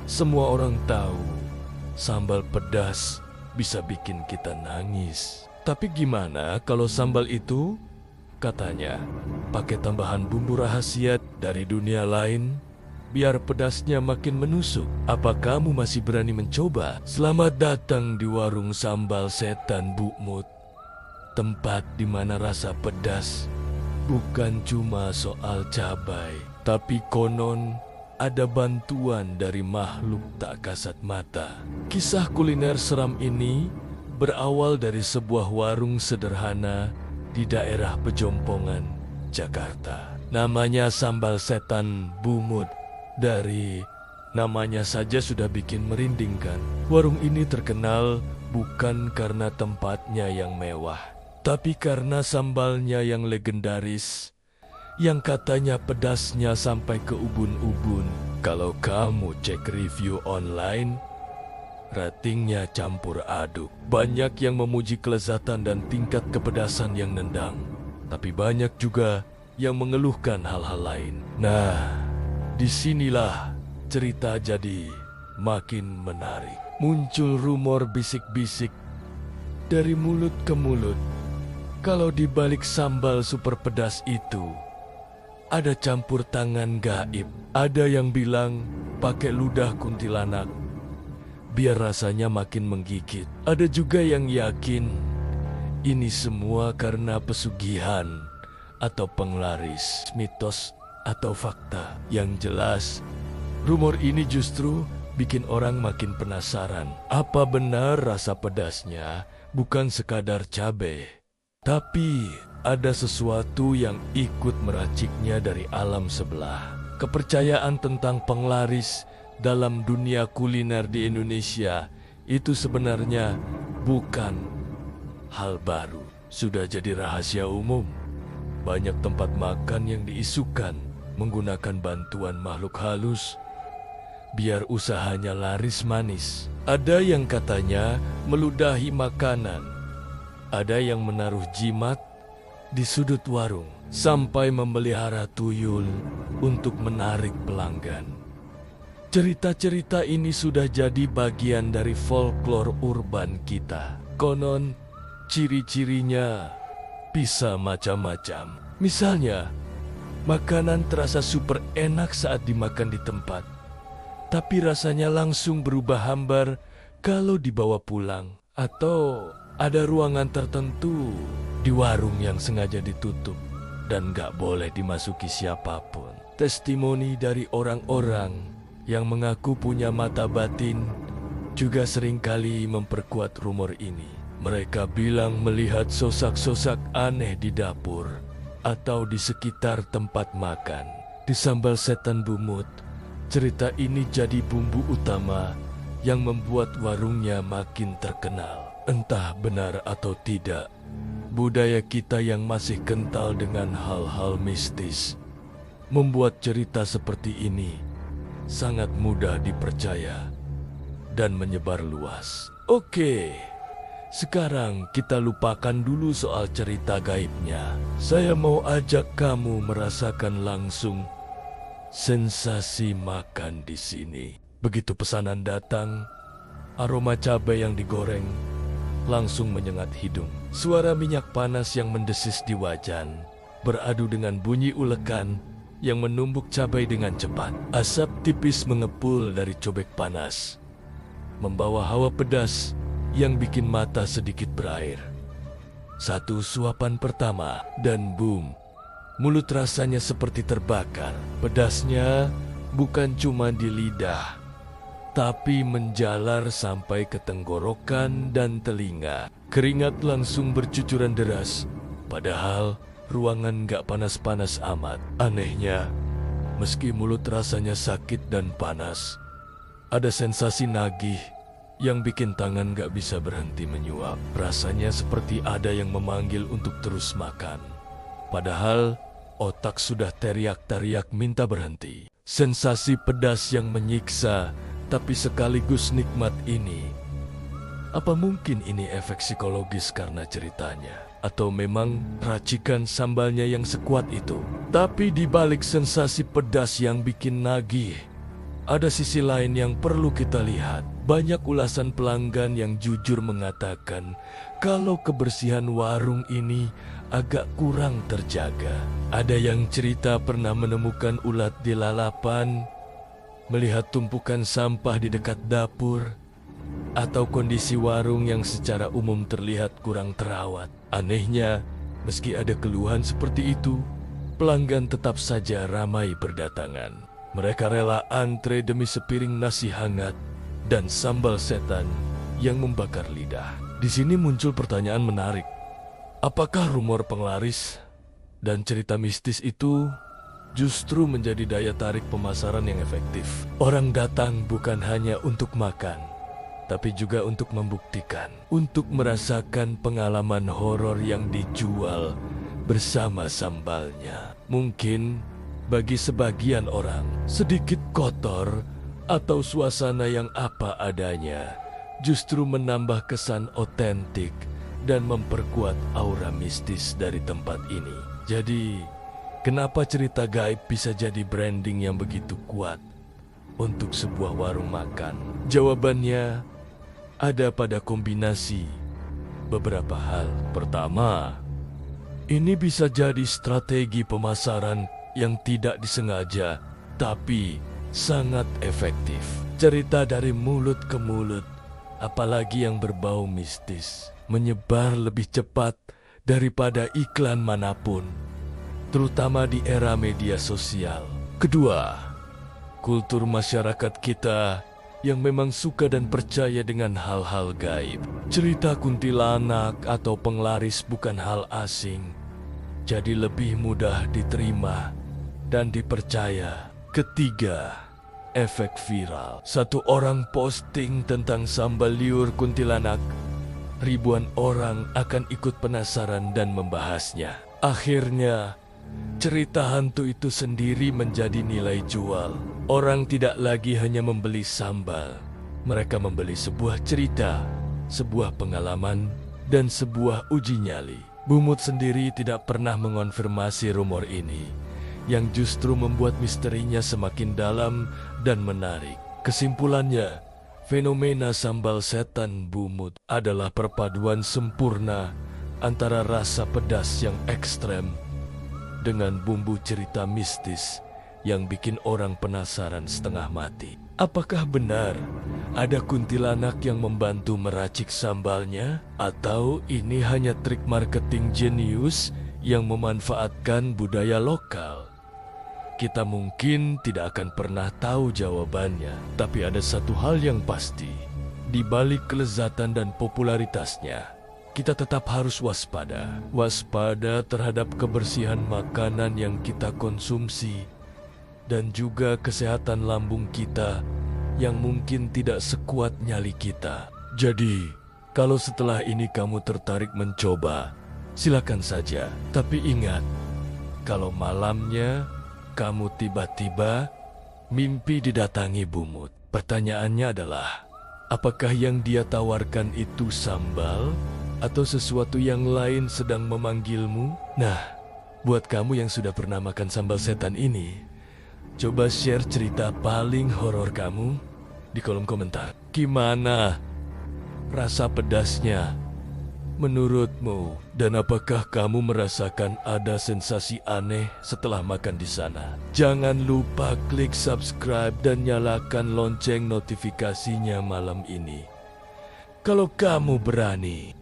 Semua orang tahu sambal pedas bisa bikin kita nangis. Tapi gimana kalau sambal itu katanya pakai tambahan bumbu rahasia dari dunia lain biar pedasnya makin menusuk? Apa kamu masih berani mencoba? Selamat datang di warung sambal setan Bu Mut. Tempat di mana rasa pedas bukan cuma soal cabai, tapi konon ada bantuan dari makhluk tak kasat mata. Kisah kuliner seram ini berawal dari sebuah warung sederhana di daerah Pejompongan, Jakarta. Namanya Sambal Setan Bu Mut. Dari namanya saja sudah bikin merinding kan? Warung ini terkenal bukan karena tempatnya yang mewah, tapi karena sambalnya yang legendaris, yang katanya pedasnya sampai ke ubun-ubun. Kalau kamu cek review online, ratingnya campur aduk. Banyak yang memuji kelezatan dan tingkat kepedasan yang nendang, tapi banyak juga yang mengeluhkan hal-hal lain. Nah, disinilah cerita jadi makin menarik. Muncul rumor bisik-bisik dari mulut ke mulut kalau di balik sambal super pedas itu ada campur tangan gaib. Ada yang bilang pakai ludah kuntilanak biar rasanya makin menggigit. Ada juga yang yakin ini semua karena pesugihan atau penglaris, mitos atau fakta. Yang jelas, rumor ini justru bikin orang makin penasaran. Apa benar rasa pedasnya bukan sekadar cabai, tapi ada sesuatu yang ikut meraciknya dari alam sebelah? Kepercayaan tentang penglaris dalam dunia kuliner di Indonesia itu sebenarnya bukan hal baru. Sudah jadi rahasia umum. Banyak tempat makan yang diisukan menggunakan bantuan makhluk halus biar usahanya laris manis. Ada yang katanya meludahi makanan. Ada yang menaruh jimat di sudut warung sampai memelihara tuyul untuk menarik pelanggan. Cerita-cerita ini sudah jadi bagian dari folklore urban kita. Konon ciri-cirinya bisa macam-macam. Misalnya, makanan terasa super enak saat dimakan di tempat, tapi rasanya langsung berubah hambar kalau dibawa pulang. Atau ada ruangan tertentu di warung yang sengaja ditutup dan gak boleh dimasuki siapapun. Testimoni dari orang-orang yang mengaku punya mata batin juga seringkali memperkuat rumor ini. Mereka bilang melihat sosak-sosak aneh di dapur atau di sekitar tempat makan. Di Sambal Setan Bu Mut, cerita ini jadi bumbu utama yang membuat warungnya makin terkenal. Entah benar atau tidak, budaya kita yang masih kental dengan hal-hal mistis membuat cerita seperti ini sangat mudah dipercaya dan menyebar luas. Oke, sekarang kita lupakan dulu soal cerita gaibnya. Saya mau ajak kamu merasakan langsung sensasi makan di sini. Begitu pesanan datang, aroma cabai yang digoreng langsung menyengat hidung. Suara minyak panas yang mendesis di wajan beradu dengan bunyi ulekan yang menumbuk cabai dengan cepat. Asap tipis mengepul dari cobek panas, membawa hawa pedas yang bikin mata sedikit berair. Satu suapan pertama dan boom, mulut rasanya seperti terbakar. Pedasnya bukan cuma di lidah, tapi menjalar sampai ke tenggorokan dan telinga. Keringat langsung bercucuran deras, padahal ruangan gak panas-panas amat. Anehnya, meski mulut rasanya sakit dan panas, ada sensasi nagih yang bikin tangan gak bisa berhenti menyuap. Rasanya seperti ada yang memanggil untuk terus makan. Padahal otak sudah teriak-teriak minta berhenti. Sensasi pedas yang menyiksa tapi sekaligus nikmat ini. Apa mungkin ini efek psikologis karena ceritanya? Atau memang racikan sambalnya yang sekuat itu? Tapi di balik sensasi pedas yang bikin nagih, ada sisi lain yang perlu kita lihat. Banyak ulasan pelanggan yang jujur mengatakan kalau kebersihan warung ini agak kurang terjaga. Ada yang cerita pernah menemukan ulat di lalapan, melihat tumpukan sampah di dekat dapur, atau kondisi warung yang secara umum terlihat kurang terawat. Anehnya, meski ada keluhan seperti itu, pelanggan tetap saja ramai berdatangan. Mereka rela antre demi sepiring nasi hangat dan sambal setan yang membakar lidah. Di sini muncul pertanyaan menarik. Apakah rumor penglaris dan cerita mistis itu justru menjadi daya tarik pemasaran yang efektif? Orang datang bukan hanya untuk makan, tapi juga untuk membuktikan, untuk merasakan pengalaman horor yang dijual bersama sambalnya. Mungkin bagi sebagian orang, sedikit kotor atau suasana yang apa adanya justru menambah kesan otentik dan memperkuat aura mistis dari tempat ini. Jadi, kenapa cerita gaib bisa jadi branding yang begitu kuat untuk sebuah warung makan? Jawabannya ada pada kombinasi beberapa hal. Pertama, ini bisa jadi strategi pemasaran yang tidak disengaja, tapi sangat efektif. Cerita dari mulut ke mulut, apalagi yang berbau mistis, menyebar lebih cepat daripada iklan manapun, terutama di era media sosial. Kedua, kultur masyarakat kita yang memang suka dan percaya dengan hal-hal gaib. Cerita kuntilanak atau penglaris bukan hal asing, jadi lebih mudah diterima dan dipercaya. Ketiga, efek viral. Satu orang posting tentang sambal liur kuntilanak, ribuan orang akan ikut penasaran dan membahasnya. Akhirnya, cerita hantu itu sendiri menjadi nilai jual. Orang tidak lagi hanya membeli sambal. Mereka membeli sebuah cerita, sebuah pengalaman, dan sebuah uji nyali. Bumut sendiri tidak pernah mengonfirmasi rumor ini, yang justru membuat misterinya semakin dalam dan menarik. Kesimpulannya, fenomena sambal setan Bumut adalah perpaduan sempurna antara rasa pedas yang ekstrem dengan bumbu cerita mistis yang bikin orang penasaran setengah mati. Apakah benar ada kuntilanak yang membantu meracik sambalnya? Atau ini hanya trik marketing jenius yang memanfaatkan budaya lokal? Kita mungkin tidak akan pernah tahu jawabannya, tapi ada satu hal yang pasti. Di balik kelezatan dan popularitasnya, kita tetap harus waspada. Waspada terhadap kebersihan makanan yang kita konsumsi dan juga kesehatan lambung kita yang mungkin tidak sekuat nyali kita. Jadi, kalau setelah ini kamu tertarik mencoba, silakan saja. Tapi ingat, kalau malamnya kamu tiba-tiba mimpi didatangi Bumut, pertanyaannya adalah, apakah yang dia tawarkan itu sambal atau sesuatu yang lain sedang memanggilmu? Nah, buat kamu yang sudah pernah makan sambal setan ini, coba share cerita paling horor kamu di kolom komentar. Gimana rasa pedasnya menurutmu? Dan apakah kamu merasakan ada sensasi aneh setelah makan di sana? Jangan lupa klik subscribe dan nyalakan lonceng notifikasinya malam ini. Kalau kamu berani.